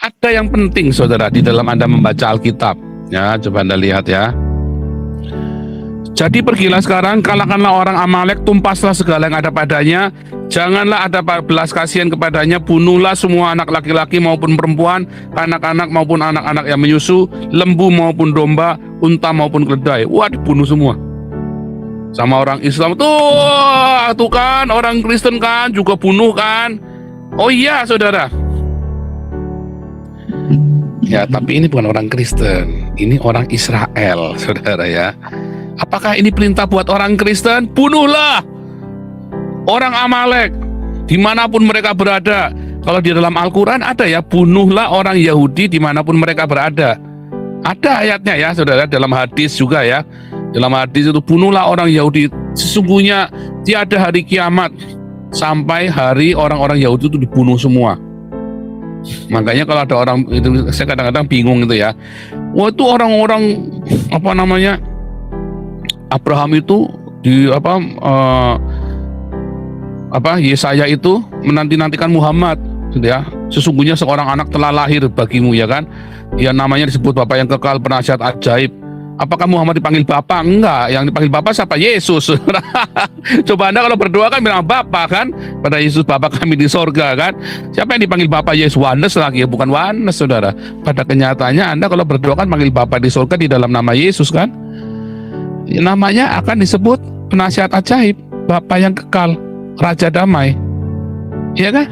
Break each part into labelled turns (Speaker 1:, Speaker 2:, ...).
Speaker 1: ada yang penting saudara di dalam Anda membaca Alkitab. Ya, coba Anda lihat ya. Jadi pergilah sekarang, kalahkanlah orang Amalek, tumpaslah segala yang ada padanya, janganlah ada belas kasihan kepadanya, bunuhlah semua anak laki-laki maupun perempuan, anak-anak maupun anak-anak yang menyusu, lembu maupun domba, unta maupun keledai. Wah, dibunuh semua. Sama orang Islam tuh kan, orang Kristen kan juga bunuh kan. Oh iya saudara. Ya, tapi ini bukan orang Kristen, ini orang Israel, saudara ya. Apakah ini perintah buat orang Kristen? Bunuhlah orang Amalek dimanapun mereka berada. Kalau di dalam Al-Quran ada ya, bunuhlah orang Yahudi dimanapun mereka berada. Ada ayatnya ya saudara, dalam hadis juga ya. Dalam hadis itu, bunuhlah orang Yahudi. Sesungguhnya tiada hari kiamat sampai hari orang-orang Yahudi itu dibunuh semua. Makanya kalau ada orang itu, saya kadang-kadang bingung gitu ya. Wah, itu orang-orang apa namanya, Abraham itu di Yesaya itu menanti-nantikan Muhammad, gitu ya. Sesungguhnya seorang anak telah lahir bagimu, ya kan? Ya, namanya disebut Bapa yang kekal, penasihat ajaib. Apakah Muhammad dipanggil Bapa? Enggak, yang dipanggil Bapa siapa? Yesus. Coba Anda kalau berdoa kan bilang Bapa kan, pada Yesus, Bapa kami di sorga kan. Siapa yang dipanggil Bapa? Yesus. Wanes lagi ya, bukan Wanes saudara. Pada kenyataannya Anda kalau berdoa kan panggil Bapa di sorga di dalam nama Yesus kan. Namanya akan disebut penasihat ajaib, Bapa yang kekal, Raja damai, iya kan?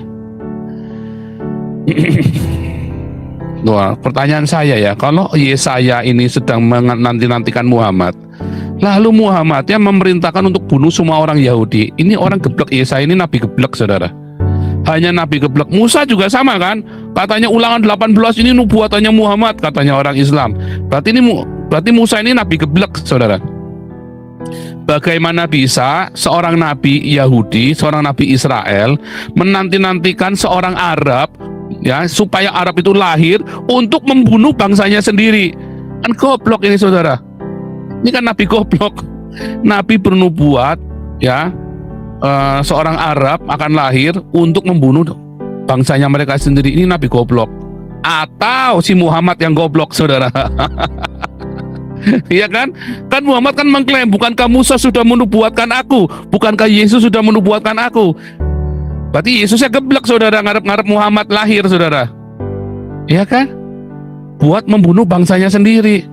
Speaker 1: Wah, pertanyaan saya ya, kalau Yesaya ini sedang menanti-nantikan Muhammad, lalu Muhammad yang memerintahkan untuk bunuh semua orang Yahudi, ini orang geblek. Yesaya ini nabi geblek saudara. Hanya nabi geblek. Musa juga sama kan? Katanya Ulangan 18 ini nubuatannya Muhammad, katanya orang Islam. Berarti Musa ini nabi geblek saudara. Bagaimana bisa seorang nabi Yahudi, seorang nabi Israel menanti-nantikan seorang Arab ya, supaya Arab itu lahir untuk membunuh bangsanya sendiri? Kan goblok ini saudara. Ini kan nabi goblok. Nabi bernubuat ya, seorang Arab akan lahir untuk membunuh bangsanya mereka sendiri. Ini nabi goblok. Atau si Muhammad yang goblok saudara. Iya kan? Kan Muhammad kan mengklaim, bukankah Musa sudah menubuatkan aku? Bukankah Yesus sudah menubuatkan aku? Berarti Yesusnya geblek saudara, ngarep-ngarep Muhammad lahir saudara. Iya kan? Buat membunuh bangsanya sendiri.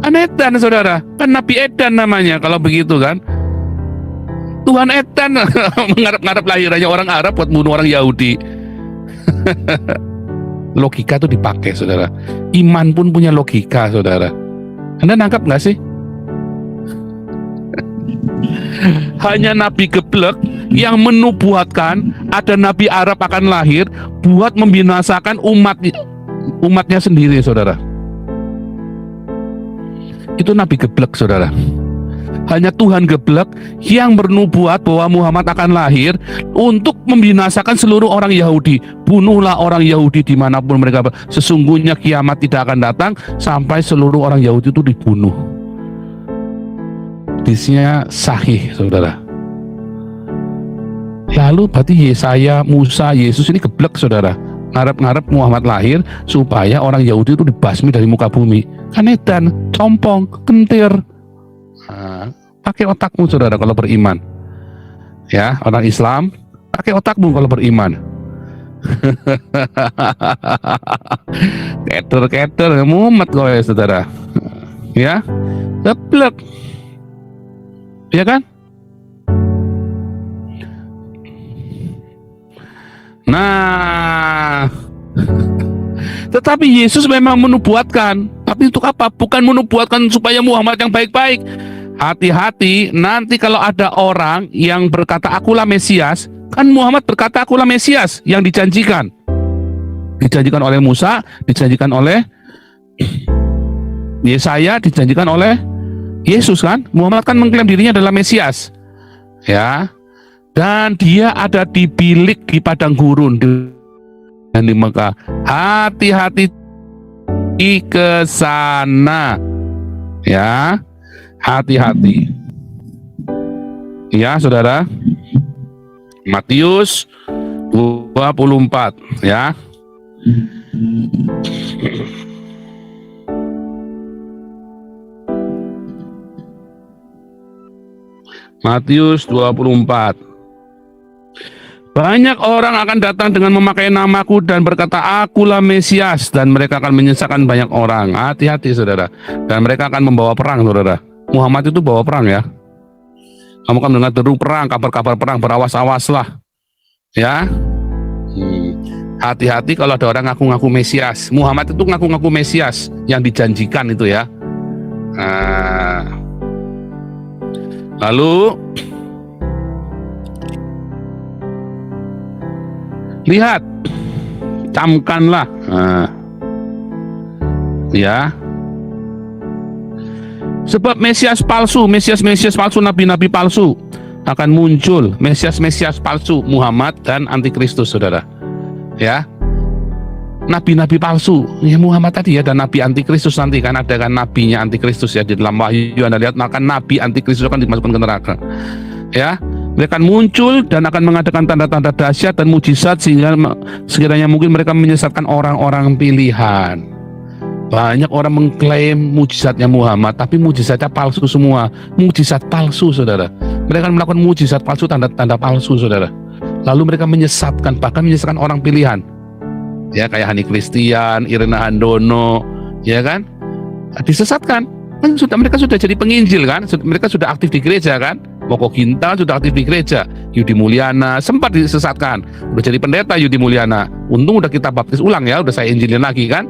Speaker 1: Kan edan saudara, kan Nabi Edan namanya kalau begitu kan. Tuhan Edan mengarep-ngarep lahirannya orang Arab buat bunuh orang Yahudi. Logika itu dipakai saudara. Iman pun punya logika saudara. Anda nangkap nggak sih? Hanya nabi geblek yang menubuatkan ada nabi Arab akan lahir buat membinasakan umatnya sendiri saudara. Itu nabi geblek saudara. Hanya Tuhan geblek yang bernubuat bahwa Muhammad akan lahir untuk membinasakan seluruh orang Yahudi. Bunuhlah orang Yahudi dimanapun mereka. Sesungguhnya kiamat tidak akan datang sampai seluruh orang Yahudi itu dibunuh. Hadisnya sahih saudara. Lalu berarti Yesaya, Musa, Yesus ini geblek saudara. Ngarep-ngarep Muhammad lahir supaya orang Yahudi itu dibasmi dari muka bumi. Kan edan, compong, kentir. Nah, pakai otakmu saudara kalau beriman. Ya, orang Islam, pakai otakmu kalau beriman. Keter mumet kau ya saudara. Ya, geblek. Ya kan? Nah, tetapi Yesus memang menubuatkan. Tapi untuk apa? Bukan menubuatkan supaya Muhammad yang baik-baik. Hati-hati, nanti kalau ada orang yang berkata akulah Mesias, kan Muhammad berkata akulah Mesias yang dijanjikan. Dijanjikan oleh Musa, dijanjikan oleh Yesaya, dijanjikan oleh Yesus kan. Muhammad kan mengklaim dirinya adalah Mesias. Ya. Dan dia ada di bilik di padang gurun dan di Mekah. Hati-hati ke sana. Ya. Hati-hati. Ya, saudara. Matius 24 ya. Matius 24. Banyak orang akan datang dengan memakai namaku dan berkata, akulah Mesias, dan mereka akan menyesatkan banyak orang. Hati-hati saudara. Dan mereka akan membawa perang saudara. Muhammad itu bawa perang ya. Kamu akan mendengar deru perang, kabar-kabar perang, berawas-awaslah. Ya. Hati-hati kalau ada orang ngaku-ngaku Mesias. Muhammad itu ngaku-ngaku Mesias yang dijanjikan itu ya. Lalu lihat, camkanlah, ya. Sebab Mesias palsu, Mesias palsu, nabi-nabi palsu akan muncul. Mesias palsu, Muhammad dan antikristus, saudara. Ya, nabi-nabi palsu, ya Muhammad tadi ya, dan nabi antikristus nanti kan ada kan nabinya antikristus ya di dalam Wahyu Anda lihat, maka nabi antikristus akan dimasukkan ke neraka. Ya. Mereka akan muncul dan akan mengadakan tanda-tanda dahsyat dan mujizat sehingga sekiranya mungkin mereka menyesatkan orang-orang pilihan. Banyak orang mengklaim mujizatnya Muhammad, tapi mujizatnya palsu semua. Mujizat palsu, saudara. Mereka akan melakukan mujizat palsu, tanda-tanda palsu, saudara. Lalu mereka menyesatkan, bahkan menyesatkan orang pilihan. Ya, kayak Hani Kristian, Irena Handono, ya kan? Disesatkan. Kan mereka sudah jadi penginjil kan? Mereka sudah aktif di gereja kan? Moko Ginta sudah aktif di gereja. Yudi Mulyana sempat disesatkan, udah jadi pendeta Yudi Mulyana. Untung udah kita baptis ulang ya, udah saya injilin lagi kan.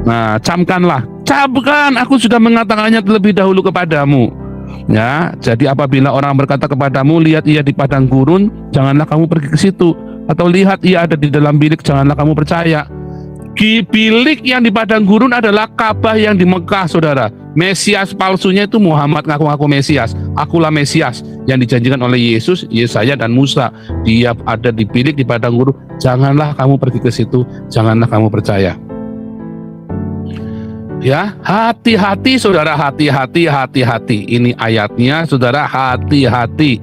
Speaker 1: Nah, camkanlah, camkan, aku sudah mengatakannya terlebih dahulu kepadamu. Ya, jadi apabila orang berkata kepadamu, lihat ia di padang gurun, janganlah kamu pergi ke situ. Atau lihat ia ada di dalam bilik, janganlah kamu percaya. Bilik yang di padang gurun adalah Ka'bah yang di Mekah, saudara. Mesias palsunya itu Muhammad ngaku-ngaku Mesias. Akulah Mesias yang dijanjikan oleh Yesus, Yesaya dan Musa. Dia ada di bilik di padang gurun. Janganlah kamu pergi ke situ, janganlah kamu percaya. Ya, hati-hati saudara, hati-hati. Ini ayatnya, saudara, hati-hati.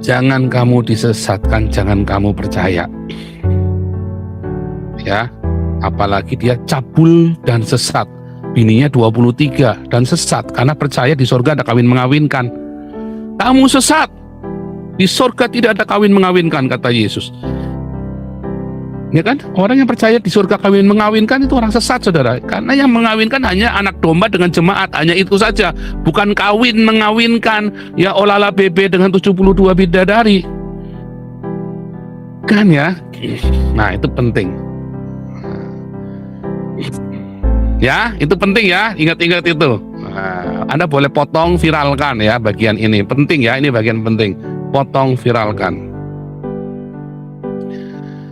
Speaker 1: Jangan kamu disesatkan, jangan kamu percaya. Ya, apalagi dia cabul dan sesat. Bininya 23 dan sesat karena percaya di surga ada kawin mengawinkan. Kamu sesat. Di surga tidak ada kawin mengawinkan, kata Yesus. Ya kan? Orang yang percaya di surga kawin mengawinkan itu orang sesat, saudara. Karena yang mengawinkan hanya anak domba dengan jemaat, hanya itu saja. Bukan kawin mengawinkan ya olala bebe dengan 72 bidadari. Kan ya? Nah, itu penting. Ya, itu penting ya, ingat-ingat itu. Nah, Anda boleh potong, viralkan ya bagian ini. Penting ya, ini bagian penting. Potong, viralkan.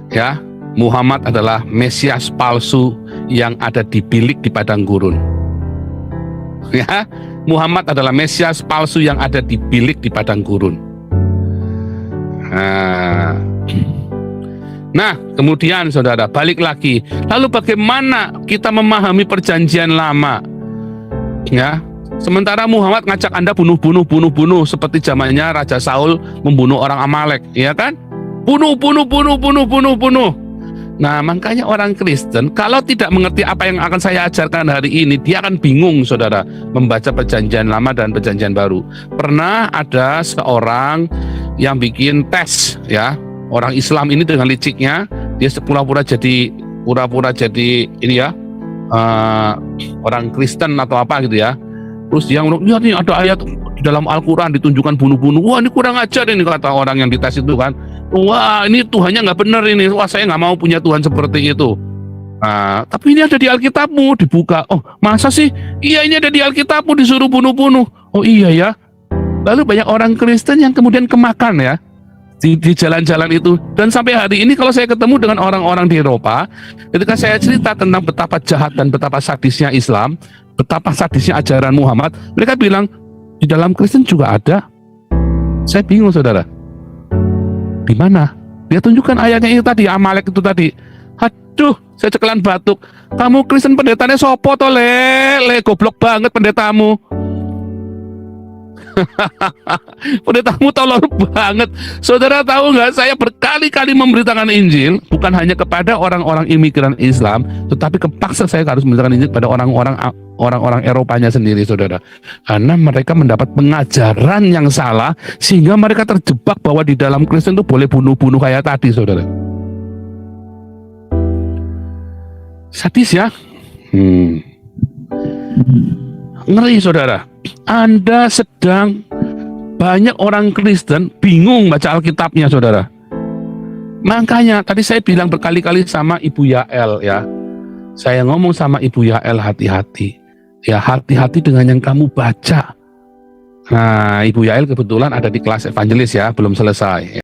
Speaker 1: Ya, Muhammad adalah Mesias palsu yang ada di bilik di padang gurun. Ya, Muhammad adalah Mesias palsu yang ada di bilik di padang gurun. Nah, kemudian saudara, balik lagi. Lalu bagaimana kita memahami perjanjian lama? Ya, sementara Muhammad ngajak Anda bunuh seperti zamannya Raja Saul membunuh orang Amalek, ya kan? Bunuh. Nah, makanya orang Kristen kalau tidak mengerti apa yang akan saya ajarkan hari ini, dia akan bingung, saudara, membaca perjanjian lama dan perjanjian baru. Pernah ada seorang yang bikin tes, ya. Orang Islam ini dengan liciknya dia pura-pura jadi ini ya, orang Kristen atau apa gitu ya. Terus dia ngomong, ya nih ada ayat di dalam Al-Quran ditunjukkan bunuh. Wah, ini kurang ajar ini, kata orang yang dites itu kan. Wah, ini Tuhannya nggak benar ini. Wah, saya nggak mau punya Tuhan seperti itu. Nah, tapi ini ada di Alkitabmu, dibuka. Oh, masa sih? Iya, ini ada di Alkitabmu, disuruh bunuh. Oh iya ya. Lalu banyak orang Kristen yang kemudian kemakan ya di jalan-jalan itu. Dan sampai hari ini kalau saya ketemu dengan orang-orang di Eropa, ketika saya cerita tentang betapa jahat dan betapa sadisnya Islam, betapa sadisnya ajaran Muhammad, mereka bilang di dalam Kristen juga ada. Saya bingung, saudara. Di mana? Dia tunjukkan ayatnya itu tadi, Amalek itu tadi. Aduh, saya cekelan batuk. Kamu Kristen pendetanya sopo to, le goblok banget pendetamu. Pendetamu tolol banget. Saudara tahu nggak, saya berkali-kali memberitakan Injil, bukan hanya kepada orang-orang imigran Islam, tetapi kepaksa saya harus memberitakan Injil pada orang-orang Eropanya sendiri, saudara. Karena mereka mendapat pengajaran yang salah, sehingga mereka terjebak bahwa di dalam Kristen itu boleh bunuh-bunuh kayak tadi, saudara. Sadis ya. Ngeri, saudara. Anda sedang, banyak orang Kristen bingung baca Alkitabnya, saudara. Makanya tadi saya bilang berkali-kali sama Ibu Yael ya. Saya ngomong sama Ibu Yael, hati-hati. Ya, hati-hati dengan yang kamu baca. Nah, Ibu Yael kebetulan ada di kelas evangelis ya, belum selesai.